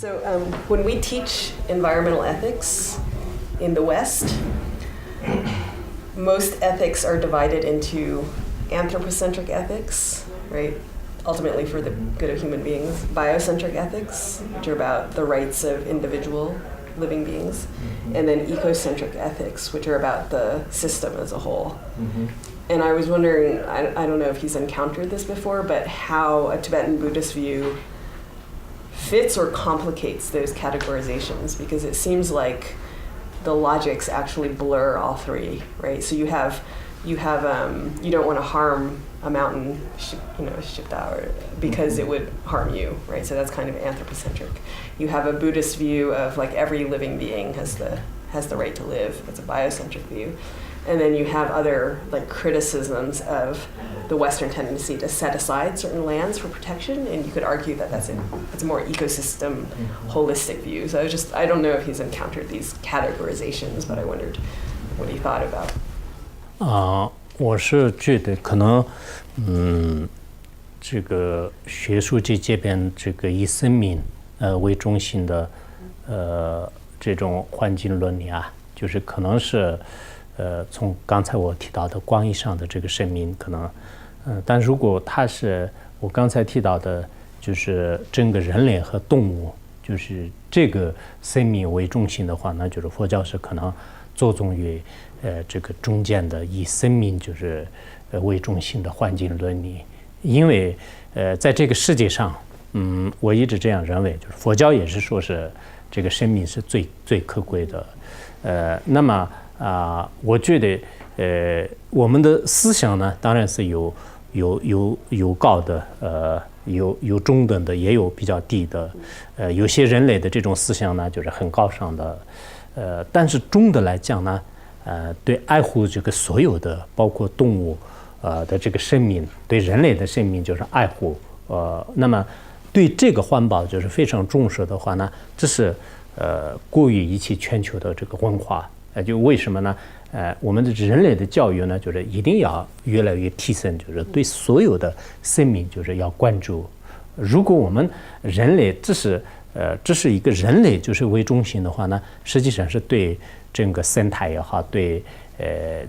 So when we teach environmental ethics in the West, most ethics are divided into anthropocentric ethics, right? Ultimately for the good of human beings. Biocentric ethics, which are about the rights of individual living beings. And then ecocentric ethics, which are about the system as a whole. And I was wondering, I don't know if he's encountered this before, but how a Tibetan Buddhist view fits or complicates those categorizations, because it seems like the logics actually blur all three, right? So you don't want to harm a mountain, because it would harm you, right? So that's kind of anthropocentric. You have a Buddhist view of like every living being has the right to live. That's a biocentric view. And then you have other like criticisms of the Western tendency to set aside certain lands for protection, and you could argue that it's a more ecosystem, holistic view. So I don't know if he's encountered these categorizations, but I wondered what he thought about. 我是觉得可能，这个学术界这边这个以生命为中心的这种环境伦理啊，就是可能是从刚才我提到的广义上的这个生命可能，但如果它是我刚才提到的，就是整个人类和动物，就是这个生命为中心的话，那就是佛教是可能着重于这个中间的以生命就是为中心的环境伦理，因为在这个世界上，我一直这样认为，就是佛教也是说是这个生命是最可贵的，那么我觉得我们的思想呢，当然是有高的，有中等的，也有比较低的，有些人类的这种思想呢，就是很高尚的，但是中的来讲呢，对爱护这个所有的，包括动物的这个生命，对人类的生命就是爱护，那么对这个环保就是非常重视的话呢，这是过于一切全球的这个文化。就为什么呢？我们的人类的教育呢，就是一定要越来越提升，就是对所有的生命就是要关注。如果我们人类这是一个人类就是为中心的话呢，实际上是对整个生态也好，对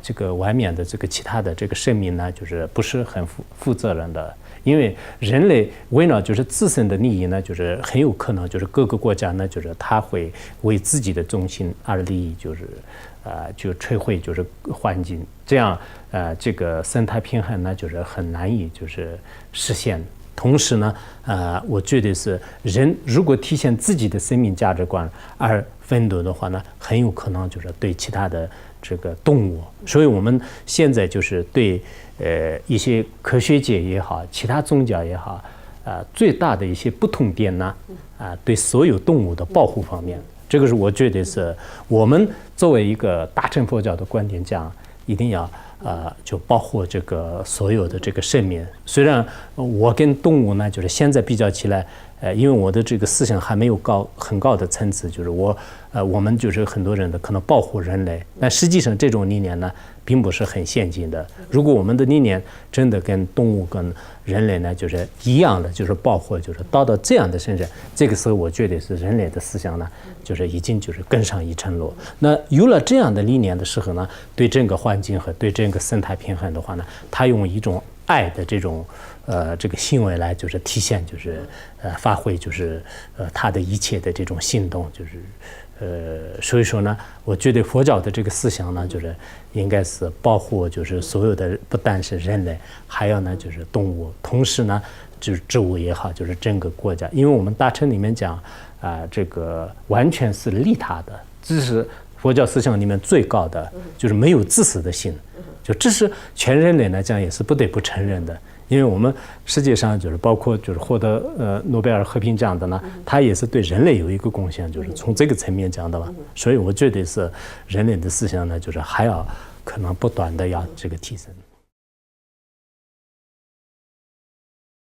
这个外面的这个其他的这个生命呢，就是不是很负责任的。因为人类为了就是自身的利益呢，就是很有可能就是各个国家呢，就是他会为自己的中心而利益，就是就摧毁就是环境，这样这个生态平衡呢，就是很难以就是实现。同时呢，我觉得是人如果体现自己的生命价值观而奋斗的话呢，很有可能就是对其他的这个动物。所以我们现在就是对一些科学界也好，其他宗教也好，最大的一些不同点呢，对所有动物的保护方面，这个是我觉得是我们作为一个大乘佛教的观点讲，一定要就保护这个所有的这个生命。虽然我跟动物呢，就是现在比较起来，因为我的这个思想还没有很高的层次，就是我们就是很多人的可能保护人类，但实际上这种理念呢，并不是很先进的。如果我们的理念真的跟动物跟人类呢，就是一样的，就是保护，就是到这样的身上，这个时候我觉得是人类的思想呢，就是已经就是更上一层楼。那有了这样的理念的时候呢，对整个环境和对整个生态平衡的话呢，它用一种爱的这种这个行为来就是体现，就是发挥就是它的一切的这种行动，就是所以说呢，我觉得佛教的这个思想呢，就是应该是保护就是所有的不但是人类，还有呢就是动物，同时呢就是植物也好，就是整个国家，因为我们大乘里面讲这个完全是利他的，这是佛教思想里面最高的，就是没有自私的心，就这是全人类来讲也是不得不承认的。因为我们世界上就是包括就是获得诺贝尔和平奖的呢，它也是对人类有一个贡献，就是从这个层面讲的嘛。所以我觉得是人类的思想呢，就是还要可能不断的要这个提升。